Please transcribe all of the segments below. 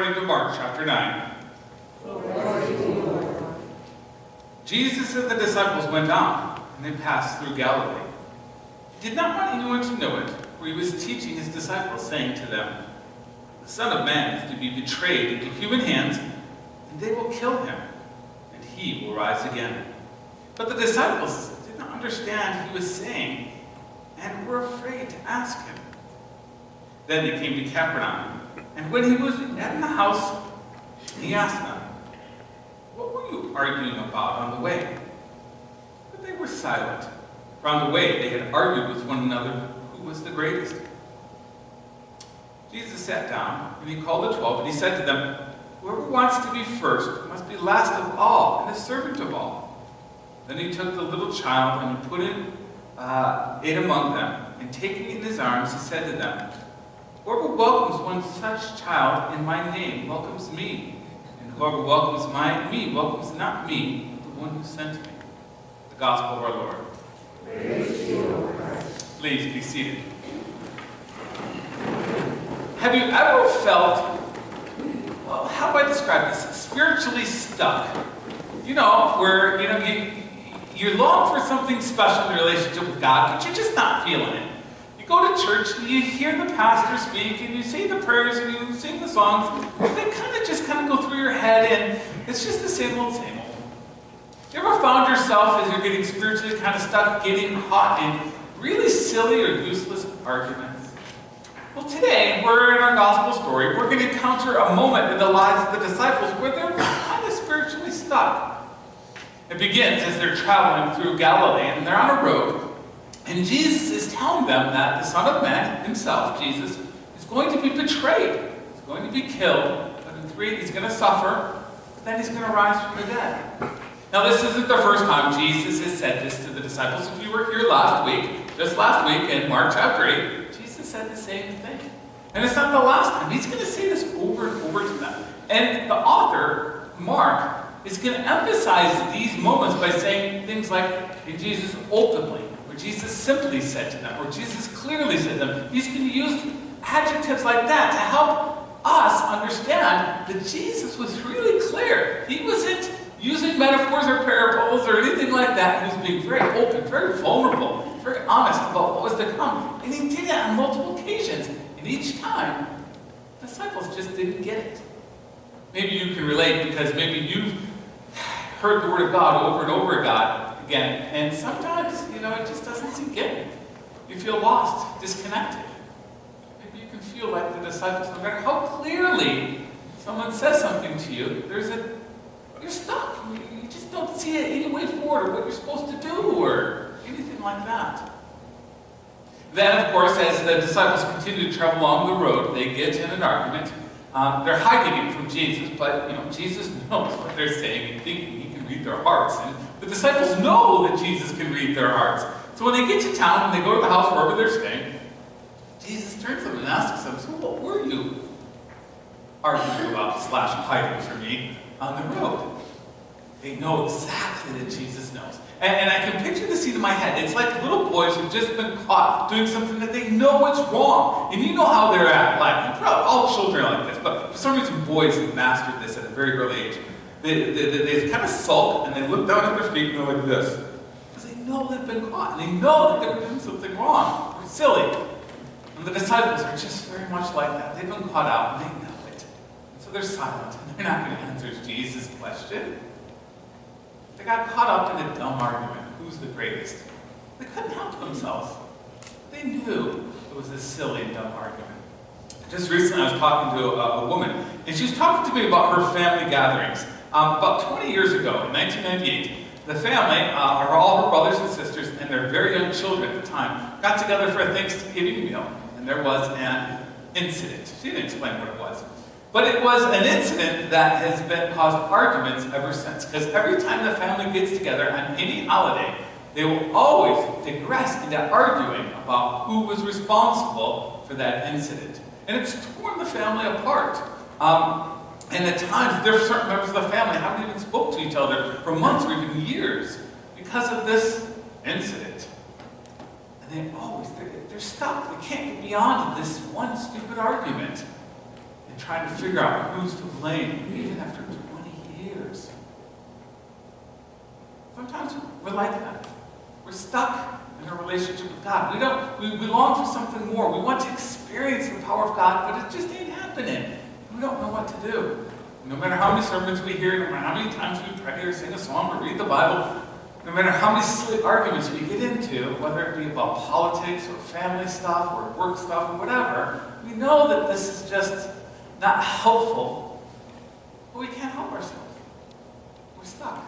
according to Mark chapter 9. Jesus and the disciples went on, and they passed through Galilee. He did not want anyone to know it, for he was teaching his disciples, saying to them, "The Son of Man is to be betrayed into human hands, and they will kill him, and he will rise again." But the disciples did not understand what he was saying, and were afraid to ask him. Then they came to Capernaum, and when he was in the house, he asked them, "What were you arguing about on the way?" But they were silent, for on the way they had argued with one another who was the greatest. Jesus sat down, and he called the 12, and he said to them, "Whoever wants to be first must be last of all, and a servant of all." Then he took the little child, and he put it among them, and taking it in his arms, he said to them, "Whoever welcomes one such child in my name welcomes me, and whoever welcomes me welcomes not me, but the one who sent me." The Gospel of our Lord. Praise to you, O Christ. Please be seated. Have you ever felt, well, how do I describe this? Spiritually stuck. You know, where you long for something special in your relationship with God, but you're just not feeling it. You go to church, and you hear the pastor speak, and you say the prayers, and you sing the songs, and they just go through your head, and it's just the same old, same old. You ever found yourself, as you're getting spiritually kind of stuck, getting caught in really silly or useless arguments? Well, today, we're in our gospel story. We're going to encounter a moment in the lives of the disciples where they're kind of spiritually stuck. It begins as they're traveling through Galilee, and they're on a road, and Jesus is telling them that the Son of Man himself, Jesus, is going to be betrayed. He's going to be killed, but in 3 he's going to suffer, but then he's going to rise from the dead. Now, this isn't the first time Jesus has said this to the disciples. If you were here just last week in Mark chapter 8, Jesus said the same thing. And it's not the last time. He's going to say this over and over to them. And the author, Mark, is going to emphasize these moments by saying things like, "And Jesus openly," or Jesus simply said to them, or Jesus clearly said to them. He's going to use adjectives like that to help us understand that Jesus was really clear. He wasn't using metaphors or parables or anything like that. He was being very open, very vulnerable, very honest about what was to come. And he did it on multiple occasions. And each time, the disciples just didn't get it. Maybe you can relate because maybe you've heard the Word of God over and over again, and sometimes, it just doesn't sink in. You feel lost, disconnected. Maybe you can feel like the disciples, no matter how clearly someone says something to you, you're stuck. You just don't see any way forward or what you're supposed to do or anything like that. Then, of course, as the disciples continue to travel along the road, they get in an argument. They're hiding it from Jesus, but Jesus knows what they're saying and thinking. He can read their hearts. And the disciples know that Jesus can read their hearts. So when they get to town and they go to the house wherever they're staying, Jesus turns to them and asks them, "So what were you arguing about / hiding from me on the road?" They know exactly that Jesus knows. And I can picture the scene in my head. It's like little boys who've just been caught doing something that they know it's wrong. And you know how they're at. Like, all children are like this, but for some reason boys have mastered this at a very early age. They kind of sulk and they look down at their feet and they're like this. Because they know they've been caught. And they know that they're doing something wrong or silly. And the disciples are just very much like that. They've been caught out and they know it. And so they're silent and they're not going to answer Jesus' question. They got caught up in a dumb argument. Who's the greatest? They couldn't help themselves. They knew it was a silly, dumb argument. Just recently I was talking to a woman, and she was talking to me about her family gatherings. About 20 years ago, in 1998, the family, all her brothers and sisters, and their very young children at the time, got together for a Thanksgiving meal, and there was an incident. She didn't explain what it was. But it was an incident that has been caused arguments ever since. Because every time the family gets together on any holiday, they will always digress into arguing about who was responsible for that incident. And it's torn the family apart. And at times, there are certain members of the family who haven't even spoke to each other for months or even years because of this incident. And they're stuck. They can't get beyond this one stupid argument. and trying to figure out who's to blame, even after 20 years. Sometimes we're like that. We're stuck in our relationship with God. We long for something more. We want to experience the power of God, but it just ain't happening. We don't know what to do. No matter how many sermons we hear, no matter how many times we pray or sing a song or read the Bible, no matter how many silly arguments we get into, whether it be about politics or family stuff or work stuff or whatever, we know that this is just not helpful, but we can't help ourselves. We're stuck.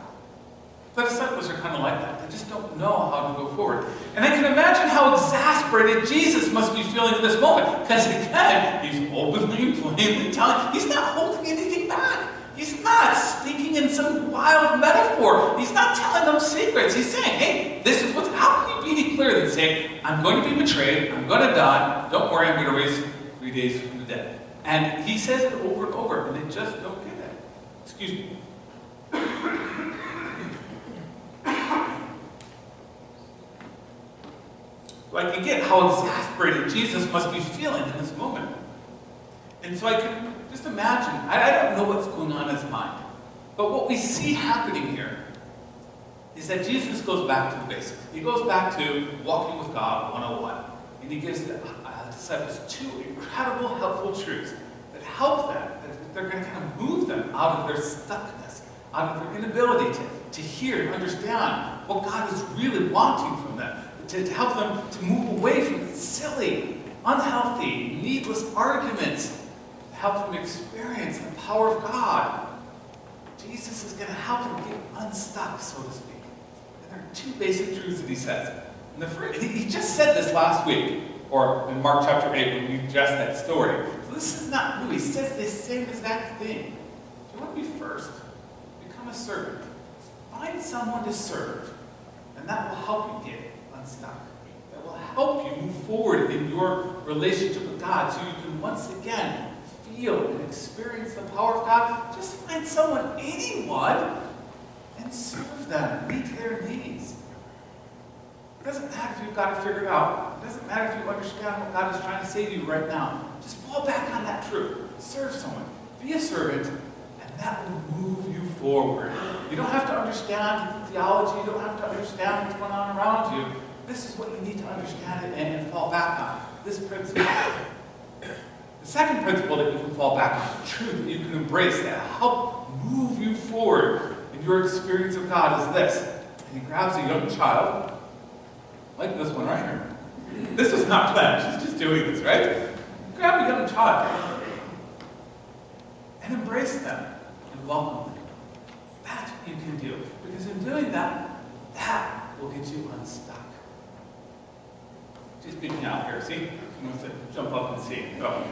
The disciples are kind of like that. They just don't know how to go forward. And I can imagine how exasperated Jesus must be feeling in this moment. Because again, he's openly, plainly telling, he's not holding anything back. He's not speaking in some wild metaphor. He's not telling them secrets. He's saying, hey, this is what's, how can you be any clearer than saying, I'm going to be betrayed, I'm going to die, don't worry, I'm going to raise 3 days from the dead. And he says it over and over, and they just don't get it. Excuse me. Like, again, how exasperated Jesus must be feeling in this moment. And so I can just imagine, I don't know what's going on in his mind, but what we see happening here is that Jesus goes back to the basics. He goes back to walking with God 101, and he gives the disciples 2 incredible, helpful truths that help them, that they're going to kind of move them out of their stuckness, out of their inability to hear and understand what God is really wanting from them. To help them to move away from these silly, unhealthy, needless arguments, to help them experience the power of God. Jesus is going to help them get unstuck, so to speak. And there are 2 basic truths that he says. And the first, he just said this last week, or in Mark chapter 8 when we addressed that story. So this is not new. He says the same exact thing. If you want to be first, become a servant. Find someone to serve, and that will help you get unstuck. That will help you move forward in your relationship with God so you can once again feel and experience the power of God. Just find someone, anyone, and serve them. Meet their needs. It doesn't matter if you've got it figured out. It doesn't matter if you understand what God is trying to say to you right now. Just fall back on that truth. Serve someone. Be a servant, and that will move you forward. You don't have to understand theology. You don't have to understand what's going on around you. This is what you need to understand and fall back on. This principle. The second principle that you can fall back on, the truth that you can embrace that help move you forward in your experience of God is this. And he grabs a young child, like this one right here. This was not planned. She's just doing this, right? Grab a young child and embrace them and welcome them. That's what you can do. Because in doing that, that will get you unstuck. She's speaking out here, see? She wants to jump up and see. Oh.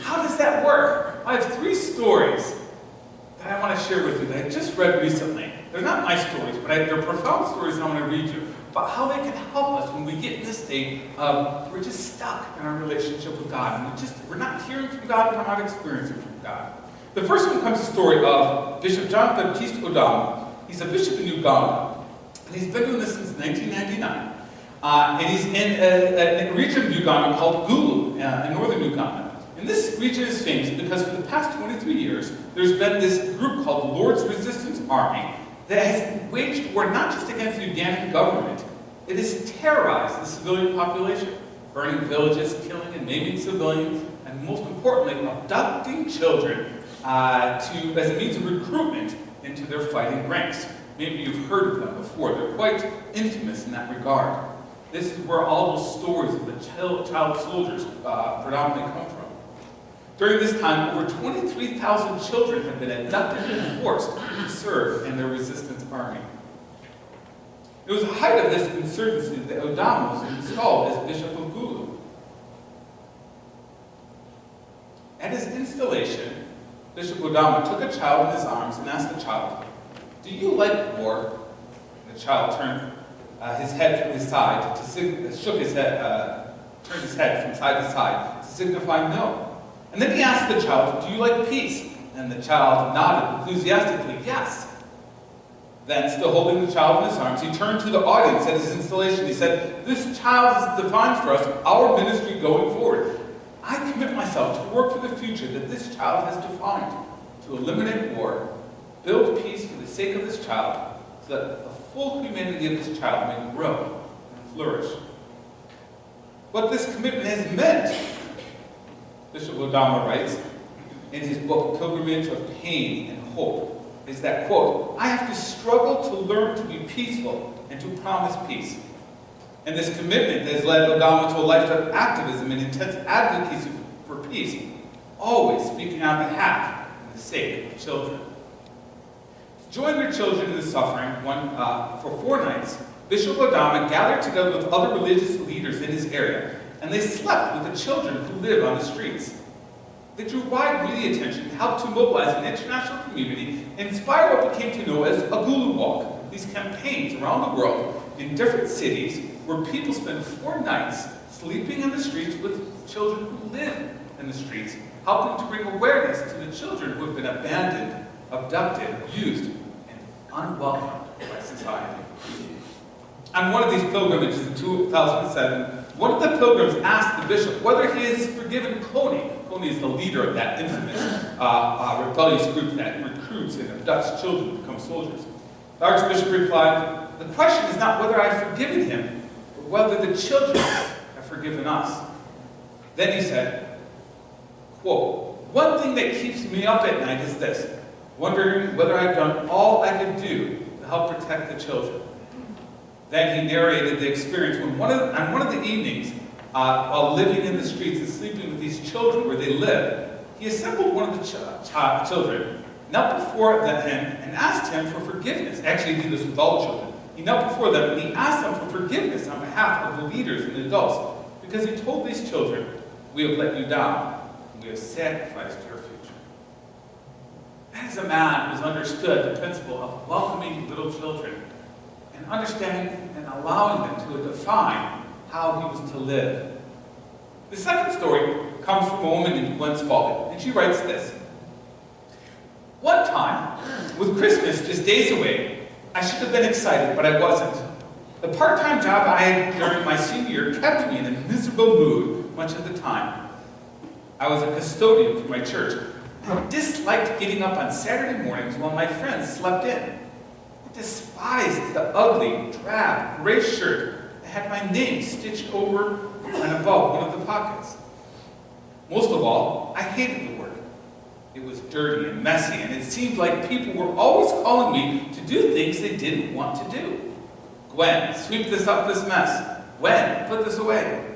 How does that work? I have 3 stories that I want to share with you that I just read recently. They're not my stories, but they're profound stories I want to read you about how they can help us when we get in this state of we're just stuck in our relationship with God. And we're not hearing from God and we're not experiencing from God. The first one comes the story of Bishop John Baptiste Odom. He's a bishop in Uganda. And he's been doing this since 1999. And he's in a region of Uganda called Gulu, in northern Uganda. And this region is famous because for the past 23 years, there's been this group called the Lord's Resistance Army that has waged war not just against the Ugandan government, it has terrorized the civilian population, burning villages, killing and maiming civilians, and most importantly, abducting children as a means of recruitment into their fighting ranks. Maybe you've heard of them before. They're quite infamous in that regard. This is where all those stories of the child soldiers predominantly come from. During this time, over 23,000 children have been abducted and forced to serve in their resistance army. It was the height of this insurgency that Odom was installed as Bishop of Gulu. At his installation, Bishop Odom took a child in his arms and asked the child, "Do you like war?" And the child turned his head from his side turned his head from side to side to signify no. And then he asked the child, "Do you like peace?" And the child nodded enthusiastically, "Yes." Then, still holding the child in his arms, he turned to the audience at his installation. He said, "This child defines for us our ministry going forward. I commit myself to work for the future that this child has defined, to eliminate war, build peace for the sake of this child, so that the full humanity of this child may grow and flourish. What this commitment has meant, Bishop Odama writes in his book, Pilgrimage of Pain and Hope, is that, quote, I have to struggle to learn to be peaceful and to promise peace. And this commitment has led Odama to a life of activism and intense advocacy for peace, always speaking on behalf and the sake of children. To join their children in the suffering, for 4 nights, Bishop Odama gathered together with other religious leaders in his area, and they slept with the children who live on the streets. They drew wide media attention and helped to mobilize an international community and inspire what became to know as a Gulu Walk, these campaigns around the world in different cities where people spend 4 nights sleeping in the streets with children who live in the streets, helping to bring awareness to the children who have been abandoned, abducted, abused, and unwelcomed by society. On one of these pilgrimages in 2007, one of the pilgrims asked the bishop whether he has forgiven Kony. Kony is the leader of that infamous rebellious group that recruits and abducts children to become soldiers. The archbishop replied, the question is not whether I've forgiven him, but whether the children have forgiven us. Then he said, quote, one thing that keeps me up at night is this, wondering whether I've done all I could do to help protect the children. Then he narrated the experience when on one of the evenings, while living in the streets and sleeping with these children where they live, he assembled one of the children, knelt before him and asked him for forgiveness. Actually, he did this with all children. He knelt before them and he asked them for forgiveness on behalf of the leaders and the adults, because he told these children, we have let you down, and we have sacrificed your future. That is a man who has understood the principle of welcoming little children and understanding and allowing them to define how he was to live. The second story comes from a woman named Gwen Spalding, and she writes this. One time, with Christmas just days away, I should have been excited, but I wasn't. The part-time job I had during my senior year kept me in a miserable mood much of the time. I was a custodian for my church. I disliked getting up on Saturday mornings while my friends slept in. I despised the ugly, drab, gray shirt that had my name stitched over and above one of the pockets. Most of all, I hated the work. It was dirty and messy, and it seemed like people were always calling me to do things they didn't want to do. Gwen, sweep this mess. Gwen, put this away.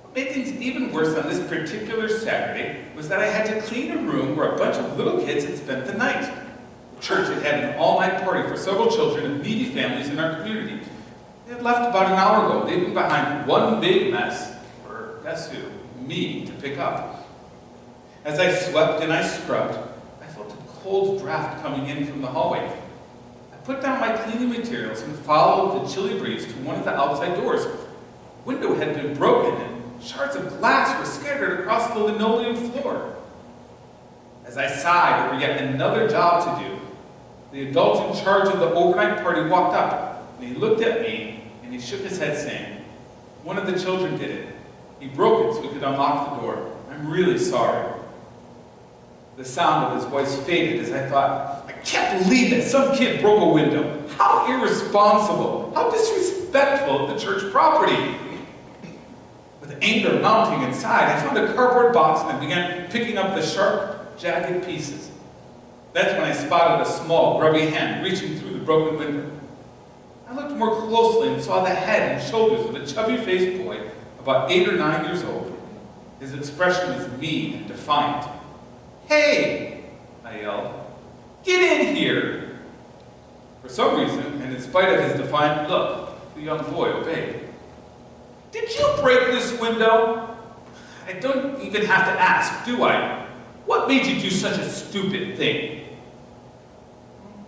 What made things even worse on this particular Saturday was that I had to clean a room where a bunch of little kids had spent the night. The church had had an all-night party for several children of needy families in our community. They had left about an hour ago, leaving behind one big mess for, guess who, me to pick up. As I swept and I scrubbed, I felt a cold draft coming in from the hallway. I put down my cleaning materials and followed the chilly breeze to one of the outside doors. The window had been broken and shards of glass were scattered across the linoleum floor. As I sighed over yet another job to do, the adult in charge of the overnight party walked up, and he looked at me, and he shook his head saying, one of the children did it. He broke it so we could unlock the door. I'm really sorry. The sound of his voice faded as I thought, I can't believe that some kid broke a window. How irresponsible. How disrespectful of the church property. With anger mounting inside, I found a cardboard box and I began picking up the sharp, jagged pieces. That's when I spotted a small, grubby hand reaching through the broken window. I looked more closely and saw the head and shoulders of a chubby-faced boy about 8 or 9 years old. His expression was mean and defiant. Hey, I yelled, get in here. For some reason, and in spite of his defiant look, the young boy obeyed. Did you break this window? I don't even have to ask, do I? What made you do such a stupid thing?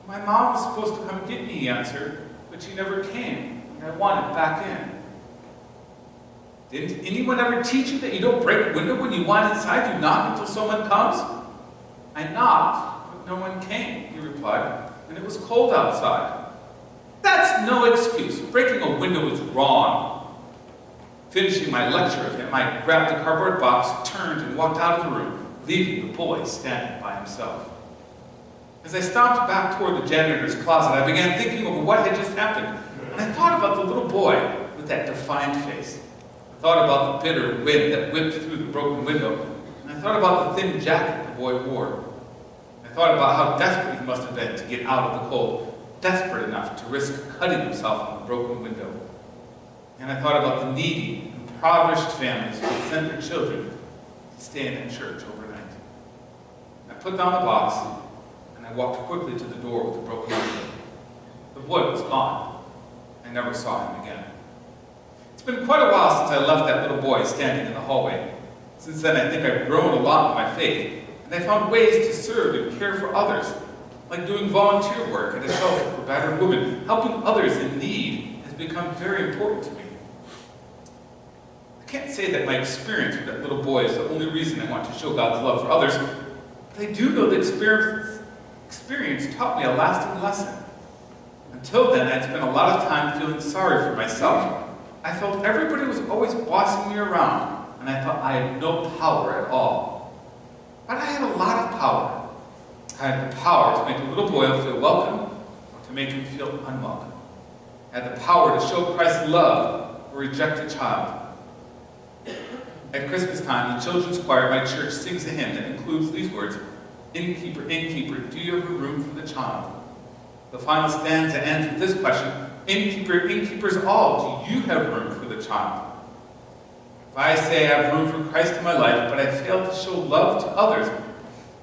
My mom was supposed to come get me, he answered, but she never came, and I wanted back in. Didn't anyone ever teach you that you don't break a window when you want inside, you knock until someone comes? I knocked, but no one came, he replied, and it was cold outside. That's no excuse. Breaking a window is wrong. Finishing my lecture of him, I grabbed the cardboard box, turned, and walked out of the room, leaving the boy standing by himself. As I stomped back toward the janitor's closet, I began thinking over what had just happened, and I thought about the little boy with that defiant face. I thought about the bitter wind that whipped through the broken window, and I thought about the thin jacket the boy wore. I thought about how desperate he must have been to get out of the cold, desperate enough to risk cutting himself on the broken window. And I thought about the needy, impoverished families who had sent their children to stay in that church overnight. I put down the box, and I walked quickly to the door with the broken window. The boy was gone. I never saw him again. It's been quite a while since I left that little boy standing in the hallway. Since then, I think I've grown a lot in my faith, and I found ways to serve and care for others, like doing volunteer work at a shelter for battered women. Helping others in need has become very important to me. I can't say that my experience with that little boy is the only reason I want to show God's love for others, but I do know that experience taught me a lasting lesson. Until then, I'd spent a lot of time feeling sorry for myself. I felt everybody was always bossing me around, and I thought I had no power at all. But I had a lot of power. I had the power to make a little boy feel welcome, or to make him feel unwelcome. I had the power to show Christ's love or reject a child. At Christmas time, the children's choir at my church sings a hymn that includes these words, "Innkeeper, innkeeper, do you have room for the child?" The final stanza ends with this question, "Innkeeper, innkeepers all, do you have room for the child?" If I say I have room for Christ in my life, but I fail to show love to others,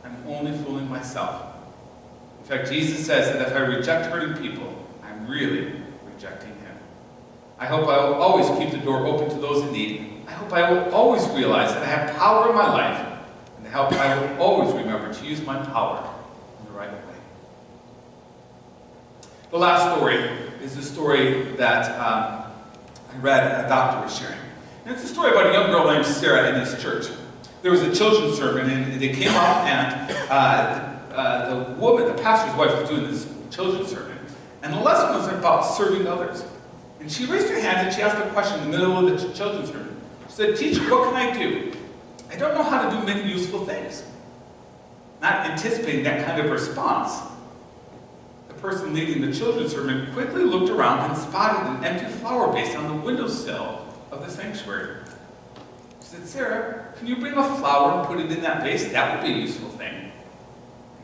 I'm only fooling myself. In fact, Jesus says that if I reject hurting people, I'm really rejecting Him. I hope I will always keep the door open to those in need. I hope I will always realize that I have power in my life, and I hope I will always remember to use my power in the right way. The last story is the story that I read a doctor was sharing. And it's a story about a young girl named Sarah in his church. There was a children's sermon, and they came up, and the pastor's wife, was doing this children's sermon, and the lesson was about serving others. And she raised her hand and she asked a question in the middle of the children's sermon. She said, "Teacher, what can I do? I don't know how to do many useful things." Not anticipating that kind of response, the person leading the children's sermon quickly looked around and spotted an empty flower vase on the windowsill of the sanctuary. She said, "Sarah, can you bring a flower and put it in that vase? That would be a useful thing." And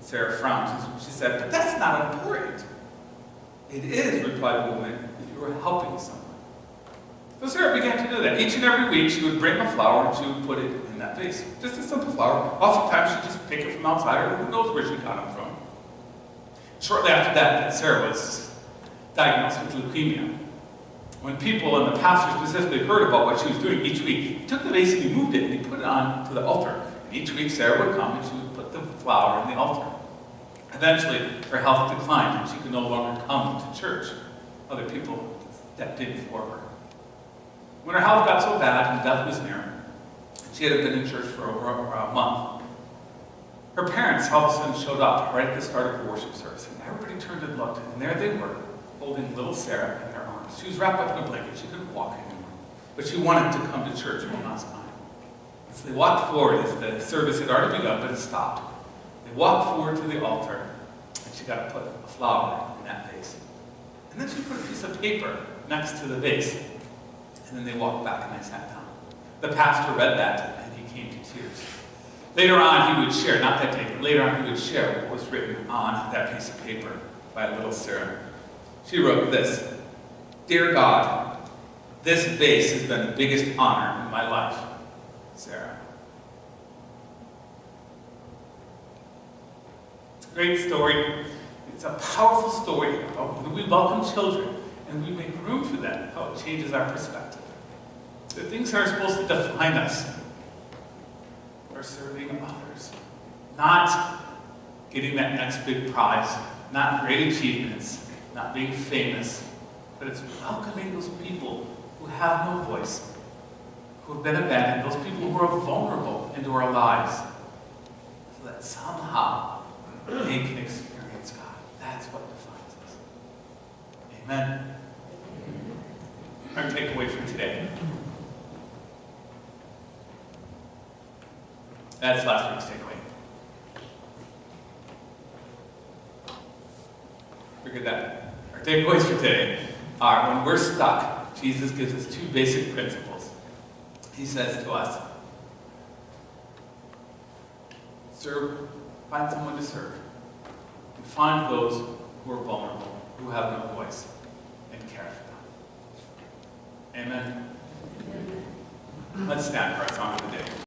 Sarah frowned. She said, "But that's not important." "It is," replied the woman, "if you were helping someone." So Sarah began to do that. Each and every week, she would bring a flower and she would put it in that vase. Just a simple flower. Oftentimes, she'd just pick it from outside, or who knows where she got them from. Shortly after that, Sarah was diagnosed with leukemia. When people and the pastor specifically heard about what she was doing each week, he took the vase and he moved it and he put it on to the altar. And each week, Sarah would come and she would put the flower in the altar. Eventually, her health declined and she could no longer come to church. Other people stepped in for her. When her health got so bad and death was near, she had been in church for over a month. Her parents all of a sudden showed up right at the start of the worship service, and everybody turned and looked, and there they were, holding little Sarah in their arms. She was wrapped up in a blanket. She couldn't walk anymore, but she wanted to come to church one last time. And so they walked forward as the service had already begun, but it stopped. They walked forward to the altar, and she got to put a flower in that vase. And then she put a piece of paper next to the vase. And then they walked back and I sat down. The pastor read that and he came to tears. Later on he would share, not that day, but later on he would share what was written on that piece of paper by little Sarah. She wrote this, "Dear God, this vase has been the biggest honor in my life. Sarah." It's a great story. It's a powerful story about when we welcome children and we make room for them, how it changes our perspective. The things that are supposed to define us are serving others, not getting that next big prize, not great achievements, not being famous, but it's welcoming those people who have no voice, who have been abandoned, those people who are vulnerable into our lives, so that somehow they can experience God. That's what defines us. Amen. Our takeaway for today. That's last week's takeaway. Figure that. Our takeaways for today are, when we're stuck, Jesus gives us two basic principles. He says to us, serve, find someone to serve. And find those who are vulnerable, who have no voice, and care for them. Amen? Let's stand for our song of the day.